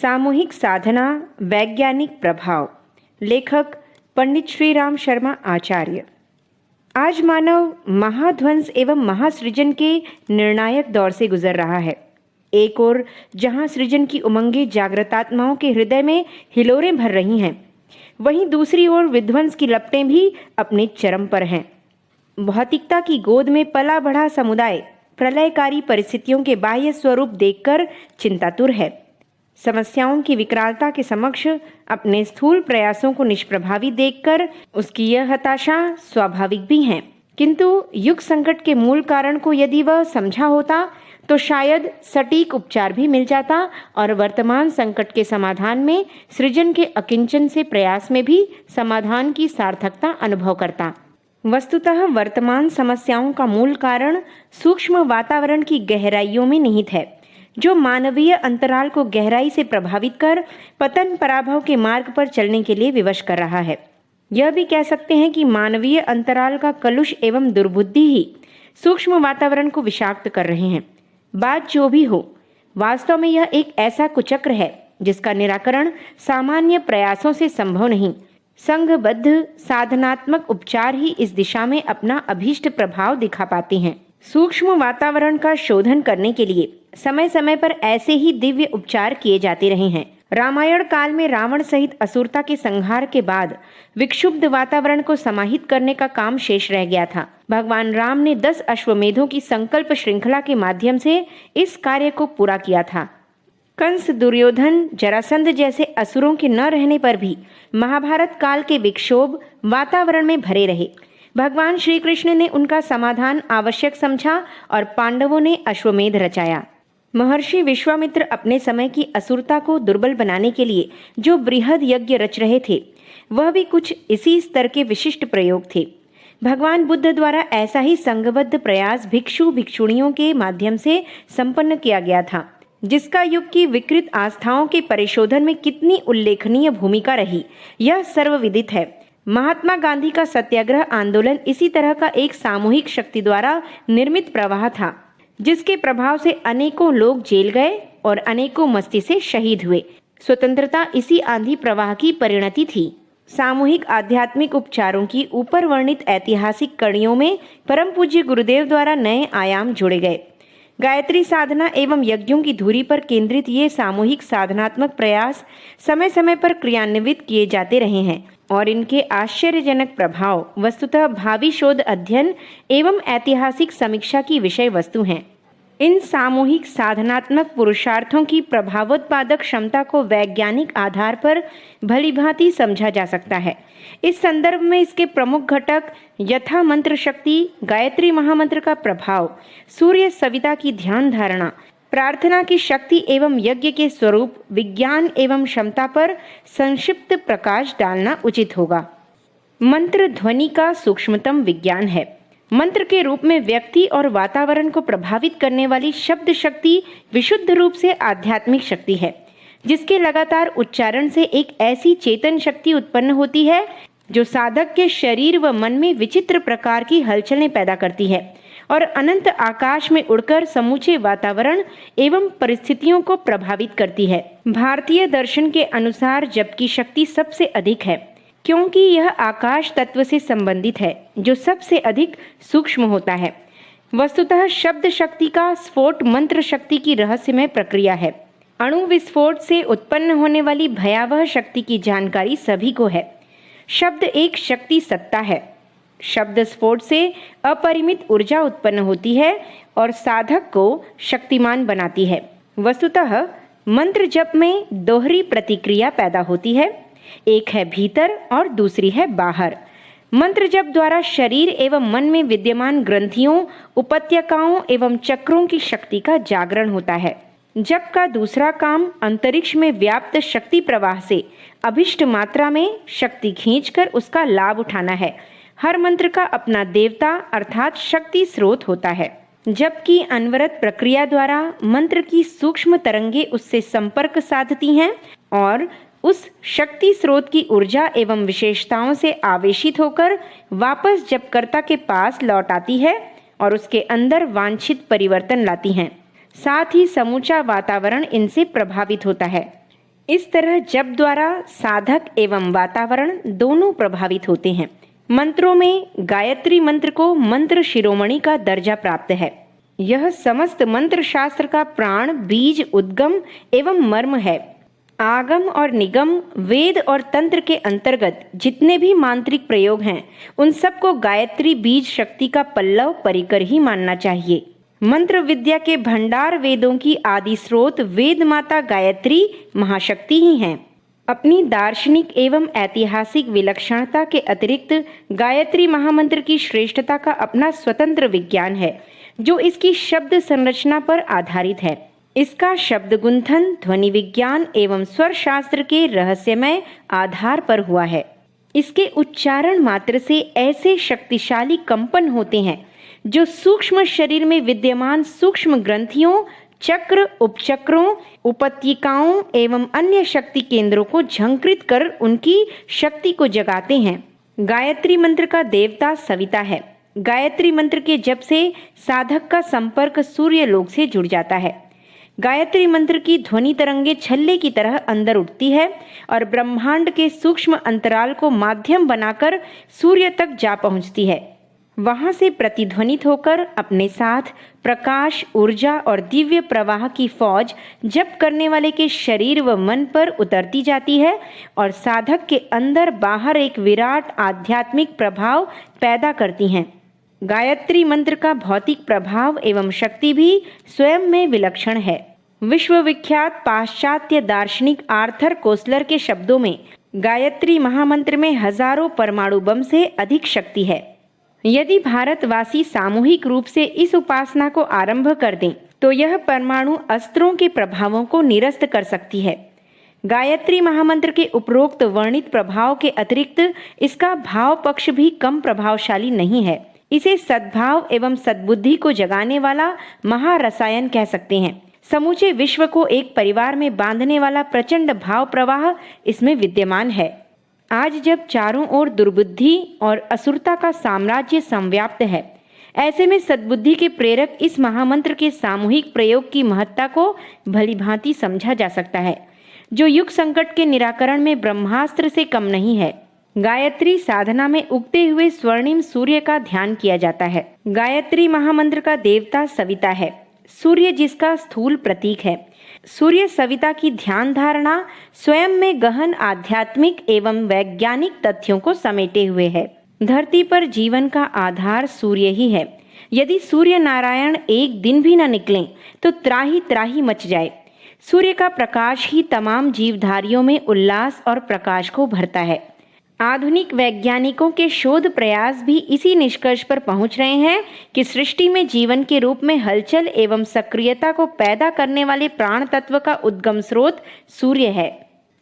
सामूहिक साधना वैज्ञानिक प्रभाव। लेखक पंडित श्री राम शर्मा आचार्य। आज मानव महाध्वंस एवं महासृजन के निर्णायक दौर से गुजर रहा है। एक ओर जहां सृजन की उमंगें जागृतात्माओं के हृदय में हिलोरें भर रही हैं, वहीं दूसरी ओर विध्वंस की लपटें भी अपने चरम पर हैं। भौतिकता की गोद में पला बढ़ा समुदाय प्रलयकारी परिस्थितियों के बाह्य स्वरूप देखकर चिंतातुर है। समस्याओं की विकरालता के समक्ष अपने स्थूल प्रयासों को निष्प्रभावी देखकर उसकी यह हताशा स्वाभाविक भी है। किंतु युग संकट के मूल कारण को यदि वह समझा होता तो शायद सटीक उपचार भी मिल जाता और वर्तमान संकट के समाधान में सृजन के अकिंचन से प्रयास में भी समाधान की सार्थकता अनुभव करता। वस्तुतः वर्तमान समस्याओं का मूल कारण सूक्ष्म वातावरण की गहराइयों में निहित है, जो मानवीय अंतराल को गहराई से प्रभावित कर पतन पराभव के मार्ग पर चलने के लिए विवश कर रहा है। यह भी कह सकते हैं कि मानवीय अंतराल का कलुष एवं दुर्बुद्धि ही सूक्ष्म वातावरण को विषाक्त कर रहे हैं। बात जो भी हो, वास्तव में यह एक ऐसा कुचक्र है जिसका निराकरण सामान्य प्रयासों से संभव नहीं। संघबद्ध साधनात्मक उपचार ही इस दिशा में अपना अभीष्ट प्रभाव दिखा पाते हैं। सूक्ष्म वातावरण का शोधन करने के लिए समय समय पर ऐसे ही दिव्य उपचार किए जाते रहे हैं। रामायण काल में रावण सहित असुरता के संहार के बाद विक्षुब्ध वातावरण को समाहित करने का काम शेष रह गया था। भगवान राम ने 10 अश्वमेधों की संकल्प श्रृंखला के माध्यम से इस कार्य को पूरा किया था। कंस, दुर्योधन, जरासंध जैसे असुरों के न रहने पर भी महाभारत काल के विक्षोभ वातावरण में भरे रहे। भगवान श्री कृष्ण ने उनका समाधान आवश्यक समझा और पांडवों ने अश्वमेध रचाया। महर्षि विश्वामित्र अपने समय की असुरता को दुर्बल बनाने के लिए जो बृहद यज्ञ रच रहे थे, वह भी कुछ इसी स्तर के विशिष्ट प्रयोग थे। भगवान बुद्ध द्वारा ऐसा ही संघबद्ध प्रयास भिक्षु भिक्षुणियों के माध्यम से संपन्न किया गया था, जिसका युग की विकृत आस्थाओं के परिशोधन में कितनी उल्लेखनीय भूमिका रही, यह सर्वविदित है। महात्मा गांधी का सत्याग्रह आंदोलन इसी तरह का एक सामूहिक शक्ति द्वारा निर्मित प्रवाह था, जिसके प्रभाव से अनेकों लोग जेल गए और अनेकों मस्ती से शहीद हुए। स्वतंत्रता इसी आंधी प्रवाह की परिणति थी। सामूहिक आध्यात्मिक उपचारों की ऊपर वर्णित ऐतिहासिक कड़ियों में परम पूज्य गुरुदेव द्वारा नए आयाम जोड़े गए। गायत्री साधना एवं यज्ञों की धुरी पर केंद्रित ये सामूहिक साधनात्मक प्रयास समय समय पर क्रियान्वित किए जाते रहे हैं और इनके आश्चर्यजनक प्रभाव वस्तुतः भावी शोध अध्ययन एवं ऐतिहासिक समीक्षा की विषय वस्तु हैं। इन सामूहिक साधनात्मक पुरुषार्थों की प्रभावोत्पादक क्षमता को वैज्ञानिक आधार पर भलीभांति समझा जा सकता है। इस संदर्भ में इसके प्रमुख घटक यथा मंत्र शक्ति, गायत्री महामंत्र का प्रभाव, सूर्य सविता की ध्यान धारणा, प्रार्थना की शक्ति एवं यज्ञ के स्वरूप, विज्ञान एवं क्षमता पर संक्षिप्त प्रकाश डालना उचित होगा। मंत्र ध्वनि का सूक्ष्मतम विज्ञान है। मंत्र के रूप में व्यक्ति और वातावरण को प्रभावित करने वाली शब्द शक्ति विशुद्ध रूप से आध्यात्मिक शक्ति है, जिसके लगातार उच्चारण से एक ऐसी चेतन शक्ति उत्पन्न होती है जो साधक के शरीर व मन में विचित्र प्रकार की हलचलें पैदा करती है और अनंत आकाश में उड़कर समूचे वातावरण एवं परिस्थितियों को प्रभावित करती है। भारतीय दर्शन के अनुसार जप की शक्ति सबसे अधिक है, क्योंकि यह आकाश तत्व से संबंधित है, जो सबसे अधिक सूक्ष्म होता है। वस्तुतः शब्द शक्ति का स्फोट मंत्र शक्ति की रहस्यमय प्रक्रिया है। अणु विस्फोट से उत्पन्न होने वाली भयावह शक्ति की जानकारी सभी को है। शब्द एक शक्ति सत्ता है। शब्द स्फोट से अपरिमित ऊर्जा उत्पन्न होती है और साधक को शक्तिमान बनाती है। वस्तुतः मंत्र जप में दोहरी प्रतिक्रिया पैदा होती है, एक है भीतर और दूसरी है बाहर। मंत्र जप द्वारा शरीर एवं मन में विद्यमान ग्रंथियों, उपत्यकाओं एवं चक्रों की शक्ति का जागरण होता है। जप का दूसरा काम अंतरिक्ष में व्याप्त शक्ति प्रवाह से अभिष्ट मात्रा में शक्ति खींचकर उसका लाभ उठाना है। हर मंत्र का अपना देवता अर्थात शक्ति स्रोत होता है, जबकि अनवरत प्रक्रिया द्वारा मंत्र की सूक्ष्म तरंगे उससे संपर्क साधती हैं और उस शक्ति स्रोत की ऊर्जा एवं विशेषताओं से आवेशित होकर वापस जपकर्ता के पास लौट आती है और उसके अंदर वांछित परिवर्तन लाती हैं। साथ ही समूचा वातावरण इनसे प्रभावित होता है। इस तरह जप द्वारा साधक एवं वातावरण दोनों प्रभावित होते हैं। मंत्रों में गायत्री मंत्र को मंत्र शिरोमणि का दर्जा प्राप्त है। यह समस्त मंत्र शास्त्र का प्राण, बीज, उद्गम एवं मर्म है। आगम और निगम, वेद और तंत्र के अंतर्गत जितने भी मांत्रिक प्रयोग हैं, उन सबको गायत्री बीज शक्ति का पल्लव परिकर ही मानना चाहिए। मंत्र विद्या के भंडार वेदों की आदि स्रोत वेद माता गायत्री महाशक्ति ही हैं। अपनी दार्शनिक एवं ऐतिहासिक विलक्षणता के अतिरिक्त गायत्री महामंत्र की श्रेष्ठता का अपना स्वतंत्र विज्ञान है, जो इसकी शब्द संरचना पर आधारित है। इसका शब्द गुंथन ध्वनि विज्ञान एवं स्वर शास्त्र के रहस्यमय आधार पर हुआ है। इसके उच्चारण मात्र से ऐसे शक्तिशाली कंपन होते हैं जो सूक्ष्म शरीर में विद्यमान सूक्ष्म ग्रंथियों, चक्र, उपचक्रों, उपत्यकाओं एवं अन्य शक्ति केंद्रों को झंकृत कर उनकी शक्ति को जगाते हैं। गायत्री मंत्र का देवता सविता है। गायत्री मंत्र के जप से साधक का संपर्क सूर्य लोक से जुड़ जाता है। गायत्री मंत्र की ध्वनि तरंगे छल्ले की तरह अंदर उठती है और ब्रह्मांड के सूक्ष्म अंतराल को माध्यम बनाकर सूर्य तक जा पहुंचती है। वहां से प्रतिध्वनित होकर अपने साथ प्रकाश, ऊर्जा और दिव्य प्रवाह की फौज जप करने वाले के शरीर व मन पर उतरती जाती है और साधक के अंदर बाहर एक विराट आध्यात्मिक प्रभाव पैदा करती हैं। गायत्री मंत्र का भौतिक प्रभाव एवं शक्ति भी स्वयं में विलक्षण है। विश्वविख्यात पाश्चात्य दार्शनिक आर्थर कोसलर के शब्दों में गायत्री महामंत्र में हजारों परमाणु बम से अधिक शक्ति है। यदि भारतवासी सामूहिक रूप से इस उपासना को आरंभ कर दें तो यह परमाणु अस्त्रों के प्रभावों को निरस्त कर सकती है। गायत्री महामंत्र के उपरोक्त वर्णित प्रभाव के अतिरिक्त इसका भाव पक्ष भी कम प्रभावशाली नहीं है। इसे सद्भाव एवं सद्बुद्धि को जगाने वाला महारसायन कह सकते हैं। समूचे विश्व को एक परिवार में बांधने वाला प्रचंड भाव प्रवाह इसमें विद्यमान है। आज जब चारों ओर दुर्बुद्धि और असुरता का साम्राज्य संव्याप्त है, ऐसे में सद्बुद्धि के प्रेरक इस महामंत्र के सामूहिक प्रयोग की महत्ता को भलीभांति समझा जा सकता है, जो युग संकट के निराकरण में ब्रह्मास्त्र से कम नहीं है। गायत्री साधना में उगते हुए स्वर्णिम सूर्य का ध्यान किया जाता है। गायत्री महामंत्र का देवता सविता है, सूर्य जिसका स्थूल प्रतीक है। सूर्य सविता की ध्यान धारणा स्वयं में गहन आध्यात्मिक एवं वैज्ञानिक तथ्यों को समेटे हुए है। धरती पर जीवन का आधार सूर्य ही है। यदि सूर्य नारायण एक दिन भी न निकलें तो त्राही त्राही मच जाए। सूर्य का प्रकाश ही तमाम जीवधारियों में उल्लास और प्रकाश को भरता है। आधुनिक वैज्ञानिकों के शोध प्रयास भी इसी निष्कर्ष पर पहुंच रहे हैं कि सृष्टि में जीवन के रूप में हलचल एवं सक्रियता को पैदा करने वाले प्राण तत्व का उद्गम स्रोत सूर्य है।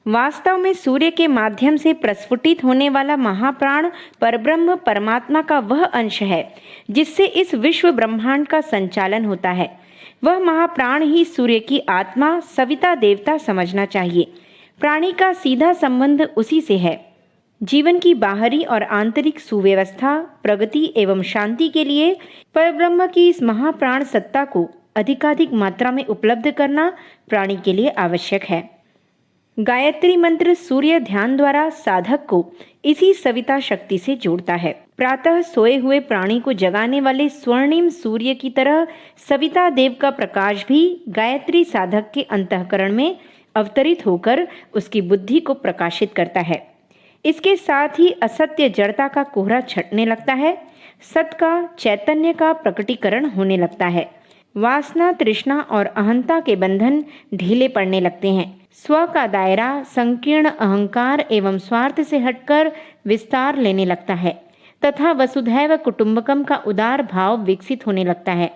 वास्तव में सूर्य के माध्यम से प्रस्फुटित होने वाला महाप्राण परब्रह्म परमात्मा का वह अंश है जिससे इस विश्व ब्रह्मांड का संचालन होता है। वह महाप्राण ही सूर्य की आत्मा सविता देवता समझना चाहिए। प्राणी का सीधा संबंध उसी से है। जीवन की बाहरी और आंतरिक सुव्यवस्था, प्रगति एवं शांति के लिए परब्रह्म की इस महाप्राण सत्ता को अधिकाधिक मात्रा में उपलब्ध करना प्राणी के लिए आवश्यक है। गायत्री मंत्र सूर्य ध्यान द्वारा साधक को इसी सविता शक्ति से जोड़ता है। प्रातः सोए हुए प्राणी को जगाने वाले स्वर्णिम सूर्य की तरह सविता देव का प्रकाश भी गायत्री साधक के अंतःकरण में अवतरित होकर उसकी बुद्धि को प्रकाशित करता है। इसके साथ ही असत्य जड़ता का कोहरा छटने लगता है, सत का, चैतन्य का प्रकटीकरण होने लगता है। वासना, तृष्णा और अहंता के बंधन ढीले पड़ने लगते हैं। स्व का दायरा संकीर्ण अहंकार एवं स्वार्थ से हटकर विस्तार लेने लगता है तथा वसुधैव कुटुंबकम का उदार भाव विकसित होने लगता है।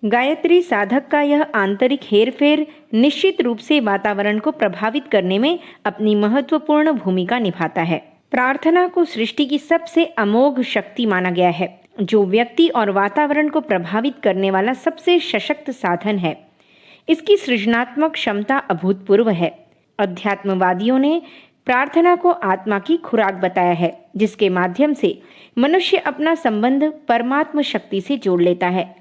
गायत्री साधक का यह आंतरिक हेरफेर निश्चित रूप से वातावरण को प्रभावित करने में अपनी महत्वपूर्ण भूमिका निभाता है। प्रार्थना को सृष्टि की सबसे अमोघ शक्ति माना गया है, जो व्यक्ति और वातावरण को प्रभावित करने वाला सबसे सशक्त साधन है। इसकी सृजनात्मक क्षमता अभूतपूर्व है। अध्यात्मवादियों ने प्रार्थना को आत्मा की खुराक बताया है, जिसके माध्यम से मनुष्य अपना संबंध परमात्म शक्ति से जोड़ लेता है।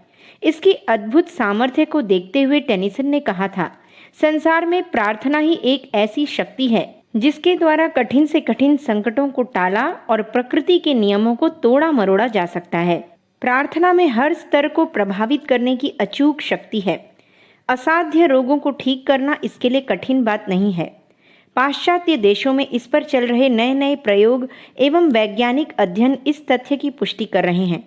इसकी अद्भुत सामर्थ्य को देखते हुए टेनिसन ने कहा था, संसार में प्रार्थना ही एक ऐसी शक्ति है जिसके द्वारा कठिन से कठिन संकटों को टाला और प्रकृति के नियमों को तोड़ा मरोड़ा जा सकता है। प्रार्थना में हर स्तर को प्रभावित करने की अचूक शक्ति है। असाध्य रोगों को ठीक करना इसके लिए कठिन बात नहीं है। पाश्चात्य देशों में इस पर चल रहे नए नए प्रयोग एवं वैज्ञानिक अध्ययन इस तथ्य की पुष्टि कर रहे हैं।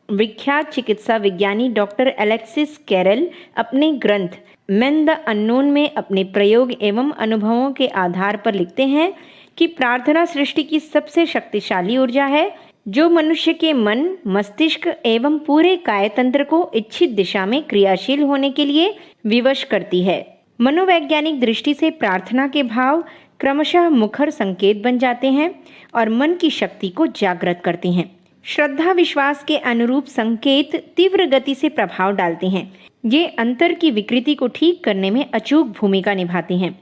विख्यात चिकित्सा विज्ञानी डॉक्टर एलेक्सिस कैरल अपने ग्रंथ मैन द अननोन में अपने प्रयोग एवं अनुभवों के आधार पर लिखते हैं कि प्रार्थना सृष्टि की सबसे शक्तिशाली ऊर्जा है जो मनुष्य के मन, मस्तिष्क एवं पूरे कायतंत्र को इच्छित दिशा में क्रियाशील होने के लिए विवश करती है। मनोवैज्ञानिक दृष्टि से प्रार्थना के भाव क्रमशः मुखर संकेत बन जाते हैं और मन की शक्ति को जागृत करते हैं। श्रद्धा विश्वास के अनुरूप संकेत तीव्र गति से प्रभाव डालते हैं। ये अंतर की विकृति को ठीक करने में अचूक भूमिका निभाते हैं।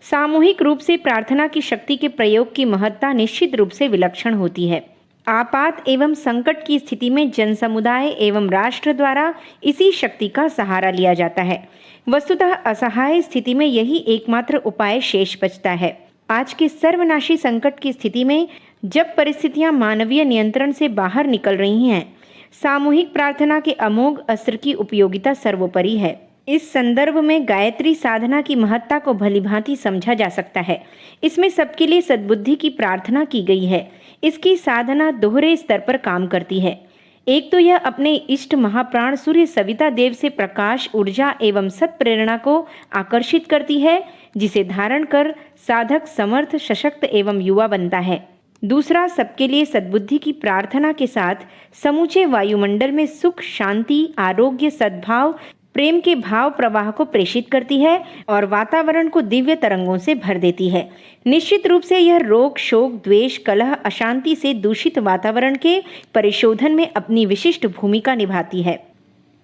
सामूहिक रूप से प्रार्थना की शक्ति के प्रयोग की महत्ता निश्चित रूप से विलक्षण होती है। आपात एवं संकट की स्थिति में जनसमुदाय एवं राष्ट्र द्वारा इसी शक्ति का सहारा लिया जाता है। वस्तुतः असहाय स्थिति में यही एकमात्र उपाय शेष बचता है। आज के सर्वनाशी संकट की स्थिति में जब परिस्थितियां मानवीय नियंत्रण से बाहर निकल रही हैं, सामूहिक प्रार्थना के अमोघ अस्त्र की उपयोगिता सर्वोपरि है। इस संदर्भ में गायत्री साधना की महत्ता को भलीभांति समझा जा सकता है। इसमें सबके लिए सद्बुद्धि की प्रार्थना की गई है। इसकी साधना दोहरे स्तर पर काम करती है। एक तो यह अपने इष्ट महाप्राण सूर्य सविता देव से प्रकाश, ऊर्जा एवं सत्प्रेरणा को आकर्षित करती है, जिसे धारण कर साधक समर्थ, सशक्त एवं युवा बनता है। दूसरा, सबके लिए सद्बुद्धि की प्रार्थना के साथ समूचे वायुमंडल में सुख, शांति, आरोग्य, सद्भाव, प्रेम के भाव प्रवाह को प्रेषित करती है और वातावरण को दिव्य तरंगों से भर देती है। निश्चित रूप से यह रोग, शोक, द्वेष, कलह, अशांति से दूषित वातावरण के परिशोधन में अपनी विशिष्ट भूमिका निभाती है।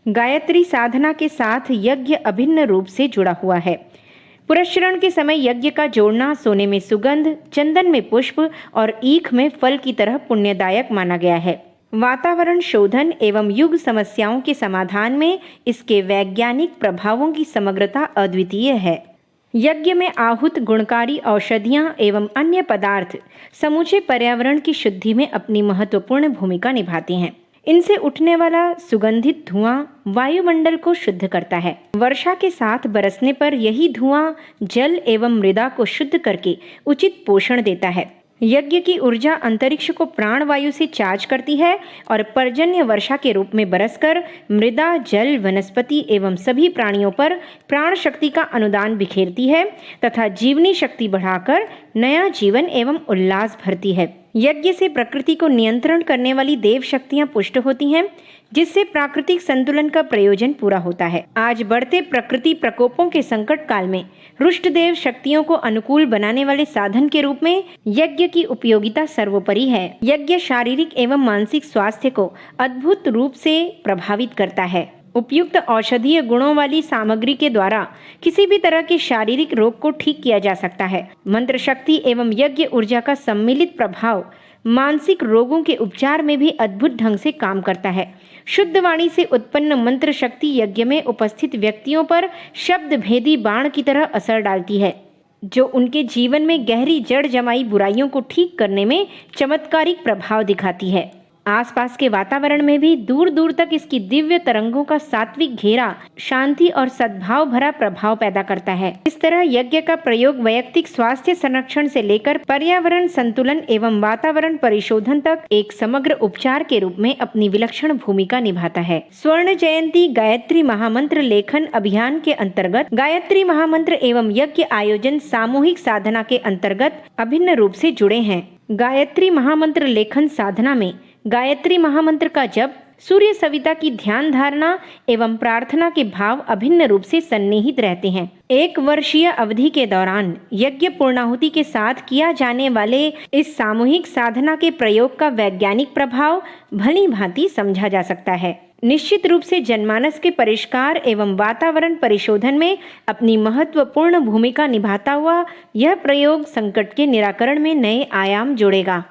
गायत्री साधना के साथ यज्ञ अभिन्न रूप से जुड़ा हुआ है। पुरस्चरण के समय यज्ञ का जोड़ना सोने में सुगंध, चंदन में पुष्प और ईख में फल की तरह पुण्यदायक माना गया है। वातावरण शोधन एवं युग समस्याओं के समाधान में इसके वैज्ञानिक प्रभावों की समग्रता अद्वितीय है। यज्ञ में आहूत गुणकारी औषधियां एवं अन्य पदार्थ समूचे पर्यावरण की शुद्धि में अपनी महत्वपूर्ण भूमिका निभाते हैं। इनसे उठने वाला सुगंधित धुआं वायुमंडल को शुद्ध करता है। वर्षा के साथ बरसने पर यही धुआं जल एवं मृदा को शुद्ध करके उचित पोषण देता है। यज्ञ की ऊर्जा अंतरिक्ष को प्राण वायु से चार्ज करती है और पर्जन्य वर्षा के रूप में बरसकर मृदा, जल, वनस्पति एवं सभी प्राणियों पर प्राण शक्ति का अनुदान बिखेरती है तथा जीवनी शक्ति बढ़ाकर नया जीवन एवं उल्लास भरती है। यज्ञ से प्रकृति को नियंत्रण करने वाली देव शक्तियां पुष्ट होती हैं, जिससे प्राकृतिक संतुलन का प्रयोजन पूरा होता है। आज बढ़ते प्रकृति प्रकोपों के संकट काल में रुष्ट देव शक्तियों को अनुकूल बनाने वाले साधन के रूप में यज्ञ की उपयोगिता सर्वोपरि है। यज्ञ शारीरिक एवं मानसिक स्वास्थ्य को अद्भुत रूप से प्रभावित करता है। उपयुक्त औषधीय गुणों वाली सामग्री के द्वारा किसी भी तरह के शारीरिक रोग को ठीक किया जा सकता है। मंत्र शक्ति एवं यज्ञ ऊर्जा का सम्मिलित प्रभाव मानसिक रोगों के उपचार में भी अद्भुत ढंग से काम करता है। शुद्ध वाणी से उत्पन्न मंत्र शक्ति यज्ञ में उपस्थित व्यक्तियों पर शब्द भेदी बाण की तरह असर डालती है, जो उनके जीवन में गहरी जड़ जमाई बुराइयों को ठीक करने में चमत्कारिक प्रभाव दिखाती है। आसपास के वातावरण में भी दूर दूर तक इसकी दिव्य तरंगों का सात्विक घेरा शांति और सद्भाव भरा प्रभाव पैदा करता है। इस तरह यज्ञ का प्रयोग वैयक्तिक स्वास्थ्य संरक्षण से लेकर पर्यावरण संतुलन एवं वातावरण परिशोधन तक एक समग्र उपचार के रूप में अपनी विलक्षण भूमिका निभाता है। स्वर्ण जयंती गायत्री महामंत्र लेखन अभियान के अंतर्गत गायत्री महामंत्र एवं यज्ञ आयोजन सामूहिक साधना के अंतर्गत अभिन्न रूप से जुड़े हैं। गायत्री महामंत्र लेखन साधना में गायत्री महामंत्र का जप, सूर्य सविता की ध्यान धारणा एवं प्रार्थना के भाव अभिन्न रूप से सन्निहित रहते हैं। 1 वर्षीय अवधि के दौरान यज्ञ पूर्णाहुति के साथ किया जाने वाले इस सामूहिक साधना के प्रयोग का वैज्ञानिक प्रभाव भली भांति समझा जा सकता है। निश्चित रूप से जनमानस के परिष्कार एवं वातावरण परिशोधन में अपनी महत्वपूर्ण भूमिका निभाता हुआ यह प्रयोग संकट के निराकरण में नए आयाम जोड़ेगा।